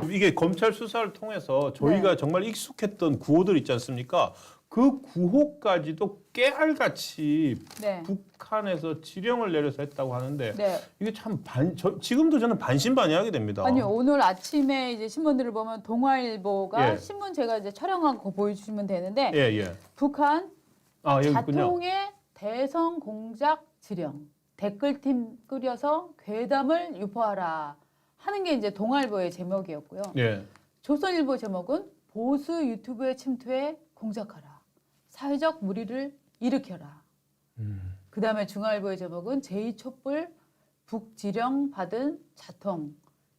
이게 검찰 수사를 통해서 저희가 네. 정말 익숙했던 구호들 있지 않습니까? 그 구호까지도 깨알같이 네. 북한에서 지령을 내려서 했다고 하는데 네. 이게 참 지금도 저는 반신반의하게 됩니다. 아니요, 오늘 아침에 이제 신문들을 보면 동아일보가 예. 신문 제가 이제 촬영한 거 보여주시면 되는데 예, 예. 북한 아, 여기 있군요. 자통의 대성 공작 지령 댓글팀 꾸려서 괴담을 유포하라 하는 게 이제 동아일보의 제목이었고요. 예. 조선일보 제목은 보수 유튜브에 침투해 공작하라. 사회적 무리를 일으켜라. 그다음에 중앙일보의 제목은 제2촛불 북지령 받은 자통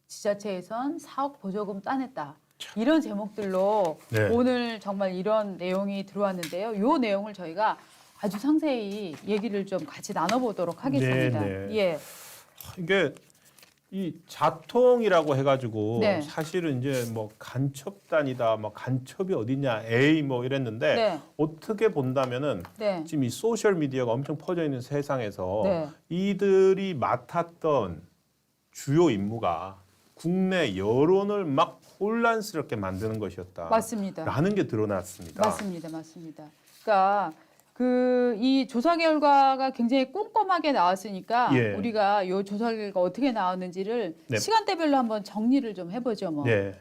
지자체에선 4억 보조금 따냈다. 이런 제목들로 네. 오늘 정말 이런 내용이 들어왔는데요. 이 내용을 저희가 아주 상세히 얘기를 좀 같이 나눠보도록 하겠습니다. 네, 네. 예, 이게 이 자통이라고 해가지고 네. 사실은 이제 뭐 간첩단이다, 뭐 간첩이 어디냐, 에이 뭐 이랬는데 네. 어떻게 본다면은 네, 지금 이 소셜 미디어가 엄청 퍼져 있는 세상에서 네. 이들이 맡았던 주요 임무가 국내 여론을 막 혼란스럽게 만드는 것이었다. 맞습니다. 라는 게 드러났습니다. 맞습니다, 맞습니다. 그러니까 이 조사 결과가 굉장히 꼼꼼하게 나왔으니까 예. 우리가 이 조사 결과 어떻게 나왔는지를 네. 시간대별로 한번 정리를 좀 해보죠, 뭐. 네.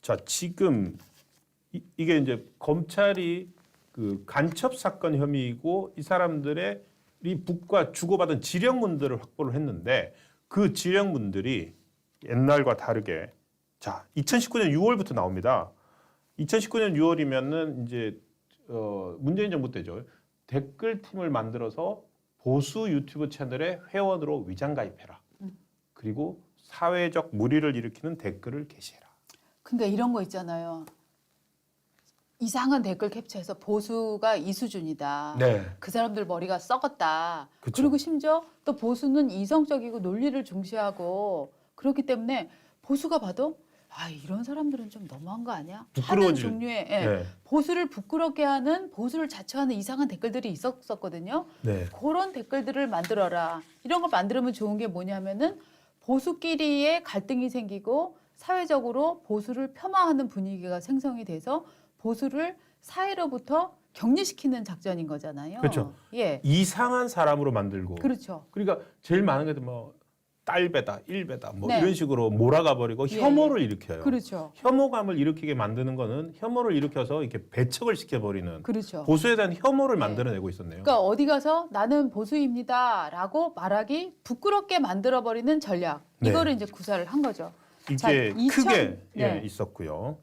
자, 지금 이게 이제 검찰이 그 간첩 사건 혐의이고 이 사람들의 이 북과 주고받은 지령문들을 확보를 했는데 그 지령문들이 옛날과 다르게 자, 2019년 6월부터 나옵니다. 2019년 6월이면은 이제 문재인 정부 때죠. 댓글팀을 만들어서 보수 유튜브 채널에 회원으로 위장 가입해라. 그리고 사회적 무리를 일으키는 댓글을 게시해라. 그러니까 이런 거 있잖아요. 이상한 댓글 캡처해서 보수가 이 수준이다. 네. 그 사람들 머리가 썩었다. 그쵸. 그리고 심지어 또 보수는 이성적이고 논리를 중시하고 그렇기 때문에 보수가 봐도 아 이런 사람들은 좀 너무한 거 아니야? 하는 부끄러워질- 종류의 예, 네. 보수를 부끄럽게 하는 보수를 자처하는 이상한 댓글들이 있었거든요. 네. 그런 댓글들을 만들어라. 이런 걸 만들면 좋은 게 뭐냐면은 보수끼리의 갈등이 생기고 사회적으로 보수를 폄하하는 분위기가 생성이 돼서 보수를 사회로부터 격리시키는 작전인 거잖아요. 그렇죠. 예. 이상한 사람으로 만들고. 그렇죠. 그러니까 제일 많은 게 뭐 딸배다, 일배다, 뭐 네. 이런 식으로 몰아가 버리고 예, 혐오를 일으켜요. 그렇죠. 혐오감을 일으키게 만드는 거는 혐오를 일으켜서 이렇게 배척을 시켜버리는 그렇죠. 보수에 대한 혐오를 네. 만들어내고 있었네요. 그러니까 어디 가서 나는 보수입니다라고 말하기 부끄럽게 만들어버리는 전략. 네. 이거를 이제 구사를 한 거죠. 이게 자, 2000 크게 네. 있었고요.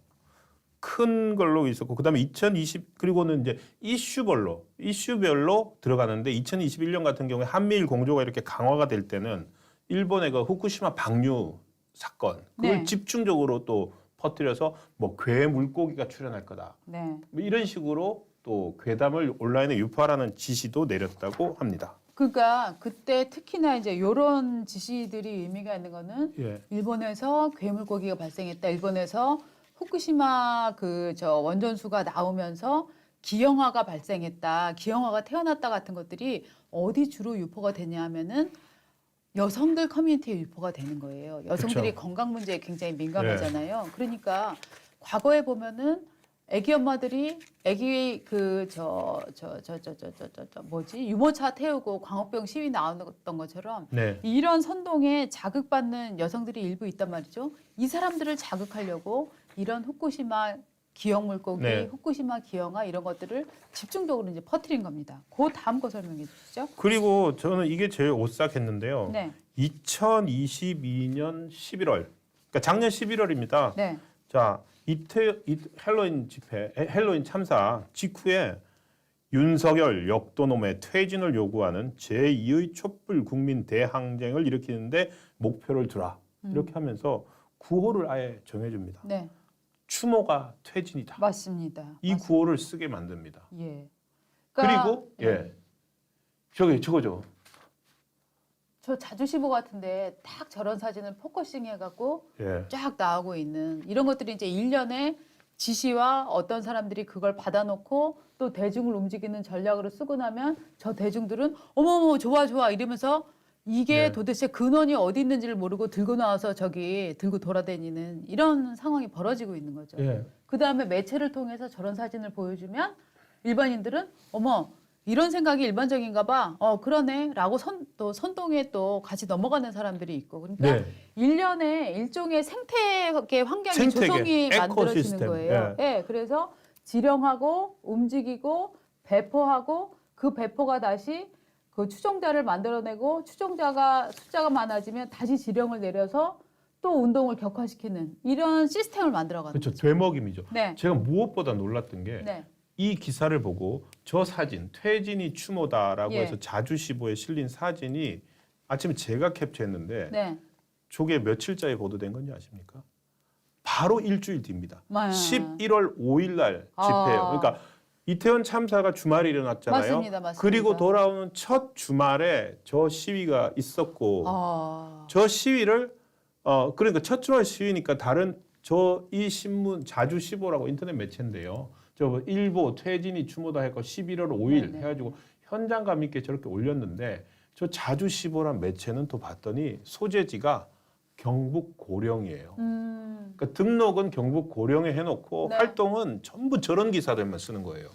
큰 걸로 있었고 그다음에 2020 그리고는 이제 이슈별로 들어가는데 2021년 같은 경우에 한미일 공조가 이렇게 강화가 될 때는 일본의 그 후쿠시마 방류 사건 그걸 네. 집중적으로 또 퍼뜨려서 뭐 괴 물고기가 출현할 거다. 네. 뭐 이런 식으로 또 괴담을 온라인에 유포하라는 지시도 내렸다고 합니다. 그러니까 그때 특히나 이제 이런 지시들이 의미가 있는 거는 예. 일본에서 괴물고기가 발생했다. 일본에서 후쿠시마 원전수가 나오면서 기형아가 발생했다. 기형아가 태어났다 같은 것들이 어디 주로 유포가 되냐 하면은 여성들 커뮤니티에 유포가 되는 거예요. 여성들이 그쵸. 건강 문제에 굉장히 민감하잖아요. 그러니까 과거에 보면은 아기 엄마들이 아기 유모차 태우고 광우병 시위 나왔던 것처럼 네. 이런 선동에 자극받는 여성들이 일부 있단 말이죠. 이 사람들을 자극하려고 이런 후쿠시마 기형 물고기, 네. 후쿠시마 기형아 이런 것들을 집중적으로 이제 퍼뜨린 겁니다. 그 다음 거 설명해 주시죠. 그리고 저는 이게 제일 오싹했는데요. 네, 2022년 11월, 그러니까 작년 11월입니다. 네, 자, 헬로윈 집회, 헬로윈 참사 직후에 윤석열 역도놈의 퇴진을 요구하는 제2의 촛불 국민 대항쟁을 일으키는데 목표를 두라. 이렇게 하면서 구호를 아예 정해줍니다. 네, 추모가 퇴진이다. 맞습니다. 이 구호를 쓰게 만듭니다. 예. 그러니까 그리고 저거죠. 저 자주시보 같은데 딱 저런 사진을 포커싱 해갖고 예. 쫙 나오고 있는 이런 것들이 이제 일련의 지시와 어떤 사람들이 그걸 받아놓고 또 대중을 움직이는 전략으로 쓰고 나면 저 대중들은 어머머 좋아 좋아 이러면서 이게 네. 도대체 근원이 어디 있는지를 모르고 들고 나와서 저기 들고 돌아다니는 이런 상황이 벌어지고 있는 거죠. 예. 그다음에 매체를 통해서 저런 사진을 보여주면 일반인들은 어머 이런 생각이 일반적인가 봐. 그러네라고 또 선동에 또 같이 넘어가는 사람들이 있고. 그러니까 네. 일련의 일종의 생태계 환경이 생태계, 조성이 만들어지는 에코시스템. 거예요. 예. 그래서 지령하고 움직이고 배포하고 그 배포가 다시 그 추종자를 만들어내고 추종자가 숫자가 많아지면 다시 지령을 내려서 또 운동을 격화시키는 이런 시스템을 만들어가는 그렇죠. 거죠. 되먹임이죠. 네. 제가 무엇보다 놀랐던 게 네. 이 기사를 보고 저 사진 퇴진이 추모다라고 예. 해서 자주시보에 실린 사진이 아침에 제가 캡처했는데 네. 저게 며칠자에 보도된 건지 아십니까? 바로 일주일 뒤입니다. 네. 11월 5일 날 집회예요. 그러니까 이태원 참사가 주말에 일어났잖아요. 맞습니다. 그리고 돌아오는 첫 주말에 저 시위가 있었고 저 시위를 그러니까 첫 주말 시위니까 다른 이 신문 자주시보라고 인터넷 매체인데요. 저 일보 퇴진이 추모다 해서 11월 5일 네네. 해가지고 현장감 있게 저렇게 올렸는데 저 자주시보란 매체는 또 봤더니 소재지가 경북 고령이에요. 그러니까 등록은 경북 고령에 해놓고 네. 활동은 전부 저런 기사들만 쓰는 거예요.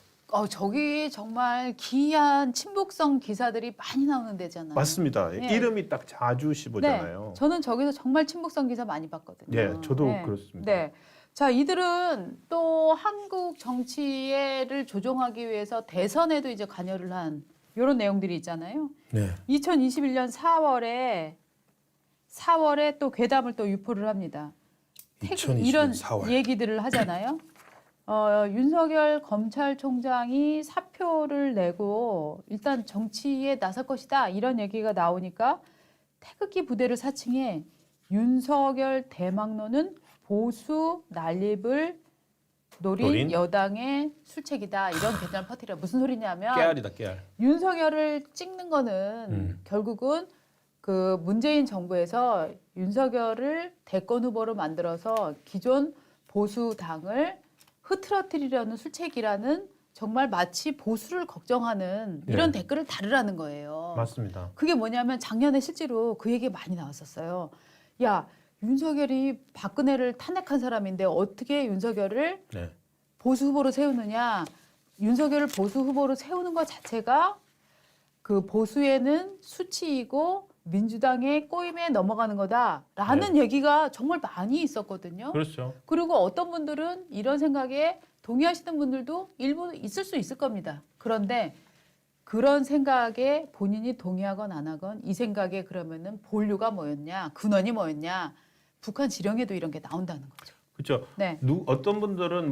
저기 정말 기이한 친북성 기사들이 많이 나오는 데잖아요. 맞습니다. 네. 이름이 딱 자주시보잖아요. 네. 저는 저기서 정말 친북성 기사 많이 봤거든요. 예, 저도 그렇습니다. 네. 자, 이들은 또 한국 정치를 조종하기 위해서 대선에도 이제 관여를 한 이런 내용들이 있잖아요. 네. 2021년 4월에 또 괴담을 또 유포를 합니다. 2021년 이런 4월. 얘기들을 하잖아요. 윤석열 검찰총장이 사표를 내고 일단 정치에 나설 것이다 이런 얘기가 나오니까 태극기 부대를 사칭해 윤석열 대망론은 보수 난립을 노린 여당의 술책이다 이런 개념을 퍼뜨려. 무슨 소리냐면 깨알이다 깨알. 윤석열을 찍는 거는 결국은 그 문재인 정부에서 윤석열을 대권 후보로 만들어서 기존 보수당을 흐트러뜨리려는 술책이라는 정말 마치 보수를 걱정하는 이런 네. 댓글을 다르라는 거예요. 맞습니다. 그게 뭐냐면 작년에 실제로 그 얘기 많이 나왔었어요. 야, 윤석열이 박근혜를 탄핵한 사람인데 어떻게 윤석열을 네. 보수 후보로 세우느냐. 윤석열을 보수 후보로 세우는 것 자체가 그 보수에는 수치이고 민주당의 꼬임에 넘어가는 거다라는 얘기가 정말 많이 있었거든요. 그렇죠. 그리고 어떤 분들은 이런 생각에 동의하시는 분들도 일부 있을 수 있을 겁니다. 그런데 그런 생각에 본인이 동의하건 안 하건 이 생각에 그러면은 본류가 뭐였냐, 근원이 뭐였냐, 북한 지령에도 이런 게 나온다는 거죠. 그렇죠. 네. 어떤 분들은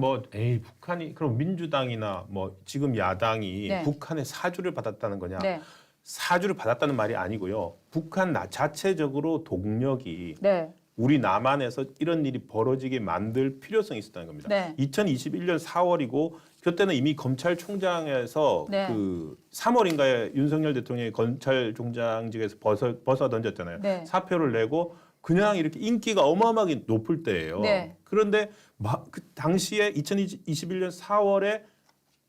북한이 그럼 민주당이나 지금 야당이 네. 북한의 사주를 받았다는 거냐? 네. 사주를 받았다는 말이 아니고요. 북한 자체적으로 동력이 네. 우리 남한에서 이런 일이 벌어지게 만들 필요성이 있었다는 겁니다. 네. 2021년 4월이고 그때는 이미 검찰총장에서 네. 그 3월인가에 윤석열 대통령이 검찰총장직에서 벗어 던졌잖아요. 네. 사표를 내고 그냥 이렇게 인기가 어마어마하게 높을 때예요. 네. 그런데 그 당시에 2021년 4월에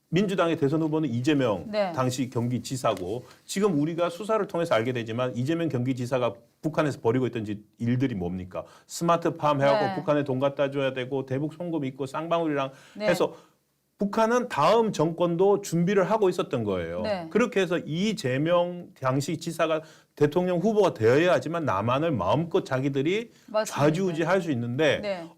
민주당의 대선 후보는 이재명 네. 당시 경기지사고 지금 우리가 수사를 통해서 알게 되지만 이재명 경기지사가 북한에서 벌이고 있던 일들이 뭡니까? 스마트팜 해갖고 네. 북한에 돈 갖다 줘야 되고 대북 송금 있고 쌍방울이랑 네. 해서 북한은 다음 정권도 준비를 하고 있었던 거예요. 네. 그렇게 해서 이재명 당시 지사가 대통령 후보가 되어야 하지만 남한을 마음껏 자기들이 맞습니다. 좌지우지할 수 있는데 네.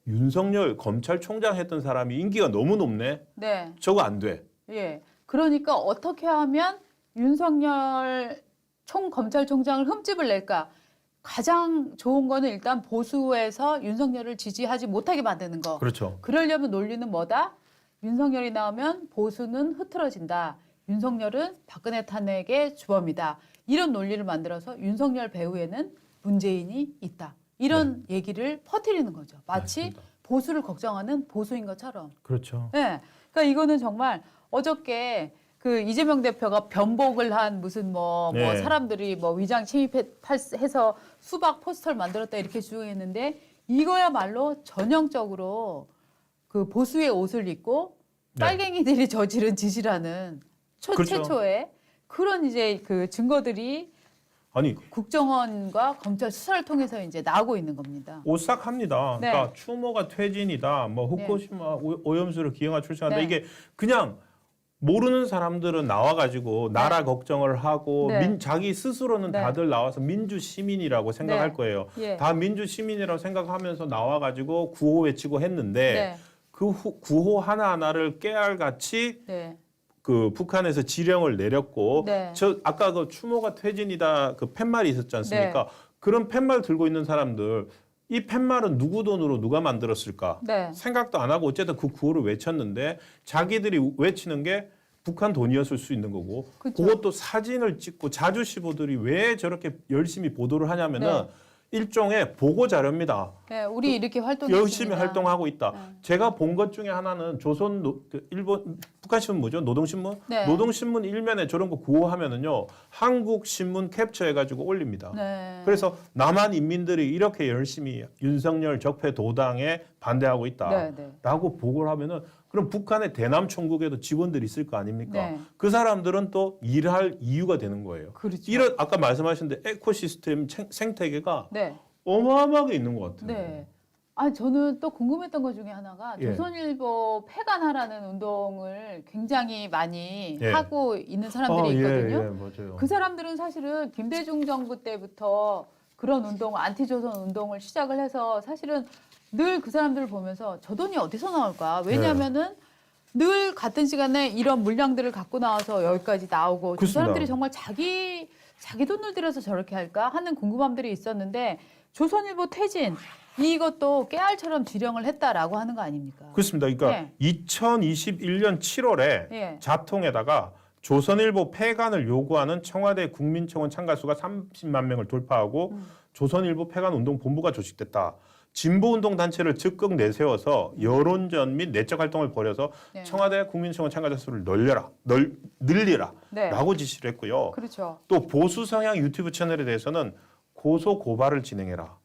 윤석열 검찰총장 했던 사람이 인기가 너무 높네. 네. 저거 안 돼. 예. 그러니까 어떻게 하면 윤석열 검찰총장을 흠집을 낼까? 가장 좋은 거는 일단 보수에서 윤석열을 지지하지 못하게 만드는 거. 그렇죠. 그러려면 논리는 뭐다? 윤석열이 나오면 보수는 흐트러진다. 윤석열은 박근혜 탄핵의 주범이다. 이런 논리를 만들어서 윤석열 배후에는 문재인이 있다. 이런 얘기를 퍼뜨리는 거죠. 마치 맞습니다. 보수를 걱정하는 보수인 것처럼. 그렇죠. 네. 그러니까 이거는 정말 어저께 그 이재명 대표가 변복을 한 무슨 뭐 네. 사람들이 위장 침입해서 수박 포스터를 만들었다 이렇게 주장했는데 이거야말로 전형적으로 그 보수의 옷을 입고 네. 빨갱이들이 저지른 짓이라는 그렇죠. 최초의 그런 이제 그 증거들이 아니 국정원과 검찰 수사를 통해서 이제 나오고 있는 겁니다. 오싹합니다. 네. 그러니까 추모가 퇴진이다. 뭐 후쿠시마 오염수를 기형아 출시한다. 네. 이게 그냥 모르는 사람들은 나와가지고 나라 걱정을 하고 네. 자기 스스로는 네. 다들 나와서 민주 시민이라고 생각할 네. 거예요. 예. 다 민주 시민이라고 생각하면서 나와가지고 구호 외치고 했는데 네. 그 구호 하나하나를 깨알같이 네. 그 북한에서 지령을 내렸고 네. 저 아까 그 추모가 퇴진이다 그 팻말이 있었지 않습니까? 그런 팻말 들고 있는 사람들 이 팻말은 누구 돈으로 누가 만들었을까? 네. 생각도 안 하고 어쨌든 그 구호를 외쳤는데 자기들이 외치는 게 북한 돈이었을 수 있는 거고 그쵸. 그것도 사진을 찍고 자주시보들이 왜 저렇게 열심히 보도를 하냐면은 네. 일종의 보고 자료입니다. 네. 우리 이렇게 활동했습니다. 열심히 활동하고 있다. 네. 제가 본 것 중에 하나는 일본 북한 신문 뭐죠? 노동신문? 네. 노동신문 일면에 저런 거 구호하면은요 한국 신문 캡처해가지고 올립니다. 네. 그래서 남한 인민들이 이렇게 열심히 윤석열 적폐 도당에 반대하고 있다라고 네. 보고를 하면은 그럼 북한의 대남 총국에도 직원들이 있을 거 아닙니까? 네. 그 사람들은 또 일할 이유가 되는 거예요. 그렇죠. 이런 아까 말씀하셨는데 에코시스템 생태계가 네. 어마어마하게 있는 것 같아요. 네. 아, 저는 또 궁금했던 것 중에 하나가 예. 조선일보 폐간하라는 운동을 굉장히 많이 예. 하고 있는 사람들이 있거든요. 예, 맞아요. 그 사람들은 사실은 김대중 정부 때부터 그런 운동, 안티조선 운동을 시작을 해서 사실은 늘 그 사람들을 보면서 저 돈이 어디서 나올까? 왜냐하면은 늘 같은 시간에 이런 물량들을 갖고 나와서 여기까지 나오고 저 그렇습니다. 사람들이 정말 자기 돈을 들여서 저렇게 할까 하는 궁금함들이 있었는데 조선일보 퇴진 이것도 깨알처럼 지령을 했다라고 하는 거 아닙니까? 그렇습니다. 그러니까 2021년 7월에 예. 자통에다가 조선일보 폐간을 요구하는 청와대 국민청원 참가수가 30만 명을 돌파하고 조선일보 폐간 운동 본부가 조직됐다. 진보운동 단체를 적극 내세워서 여론전 및 내적 활동을 벌여서 네. 청와대 국민청원 참가자 수를 늘리라 네. 라고 지시를 했고요. 그렇죠. 또 보수 성향 유튜브 채널에 대해서는 고소 고발을 진행해라.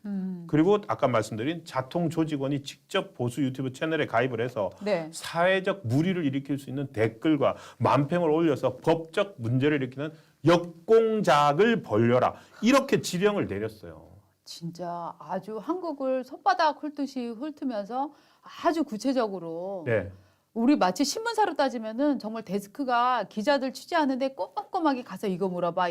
그리고 아까 말씀드린 자통 조직원이 직접 보수 유튜브 채널에 가입을 해서 네. 사회적 물의를 일으킬 수 있는 댓글과 만평을 올려서 법적 문제를 일으키는 역공작을 벌려라. 이렇게 지령을 내렸어요. 진짜 아주 한국을 손바닥 훑듯이 훑으면서 아주 구체적으로 네. 우리 마치 신문사로 따지면은 정말 데스크가 기자들 취재하는데 꼼꼼하게 가서 이거 물어봐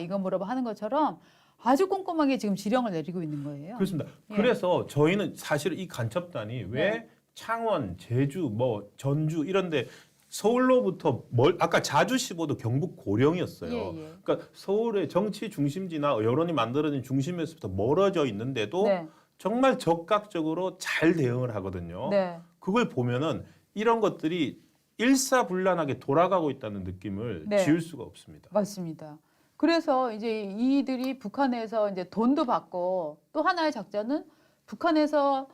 하는 것처럼 아주 꼼꼼하게 지금 지령을 내리고 있는 거예요. 그렇습니다. 예. 그래서 저희는 사실 이 간첩단이 왜 네. 창원, 제주, 뭐 전주 이런데 서울로부터 아까 자주시보도 경북 고령이었어요. 예. 그러니까 서울의 정치 중심지나 여론이 만들어진 중심에서부터 멀어져 있는데도 네. 정말 적극적으로 잘 대응을 하거든요. 네. 그걸 보면은 이런 것들이 일사불란하게 돌아가고 있다는 느낌을 네. 지울 수가 없습니다. 맞습니다. 그래서 이제 이들이 북한에서 이제 돈도 받고 또 하나의 작전은 북한에서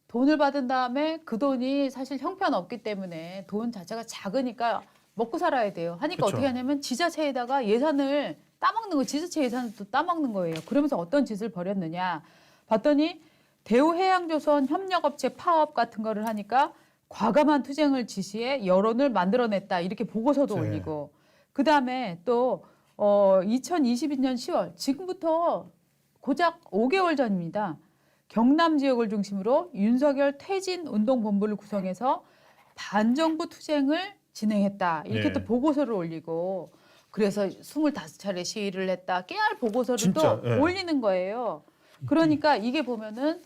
돈을 받은 다음에 그 돈이 사실 형편없기 때문에 돈 자체가 작으니까 먹고 살아야 돼요. 하니까 그쵸. 어떻게 하냐면 지자체에다가 예산을 따먹는 거, 지자체 예산을 또 따먹는 거예요. 그러면서 어떤 짓을 벌였느냐 봤더니 대우해양조선 협력업체 파업 같은 거를 하니까 과감한 투쟁을 지시해 여론을 만들어냈다. 이렇게 보고서도 네. 올리고 그다음에 또 2022년 10월 지금부터 고작 5개월 전입니다. 경남 지역을 중심으로 윤석열 퇴진 운동본부를 구성해서 반정부 투쟁을 진행했다. 이렇게 네. 또 보고서를 올리고 그래서 25차례 시위를 했다. 깨알 보고서를 진짜, 또 예. 올리는 거예요. 그러니까 이게 보면은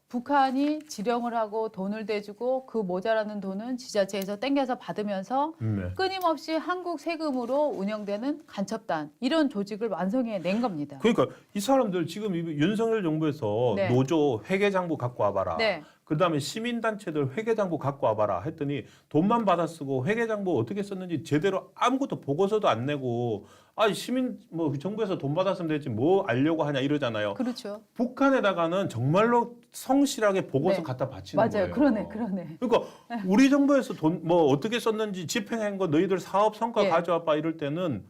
북한이 지령을 하고 돈을 대주고 그 모자라는 돈은 지자체에서 땡겨서 받으면서 네. 끊임없이 한국 세금으로 운영되는 간첩단 이런 조직을 완성해 낸 겁니다. 그러니까 이 사람들 지금 이 윤석열 정부에서 네. 노조 회계장부 갖고 와봐라. 네. 그다음에 시민단체들 회계장부 갖고 와봐라 했더니 돈만 받아 쓰고 회계장부 어떻게 썼는지 제대로 아무것도 보고서도 안 내고 시민 뭐 정부에서 돈 받았으면 되지 뭐 알려고 하냐 이러잖아요. 그렇죠. 북한에다가는 정말로 성실하게 보고서 네. 갖다 바치는 맞아요. 거예요. 그러네. 그러니까 우리 정부에서 돈 뭐 어떻게 썼는지 집행한 거 너희들 사업 성과 예. 가져와봐 이럴 때는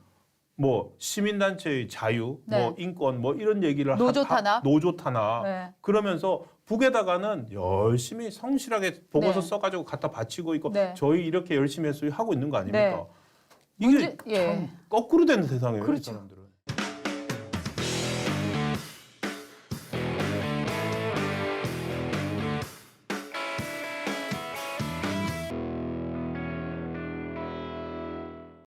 뭐 시민단체의 자유, 네. 뭐 인권, 뭐 이런 얘기를 노조 탄압? 노조 탄압. 네. 그러면서 북에다가는 열심히 성실하게 보고서 네. 써가지고 갖다 바치고 있고 네. 저희 이렇게 열심히 했어요 하고 있는 거 아닙니까? 이게 문제- 예. 참 거꾸로 되는 세상이에요, 이 그렇죠. 사람들은.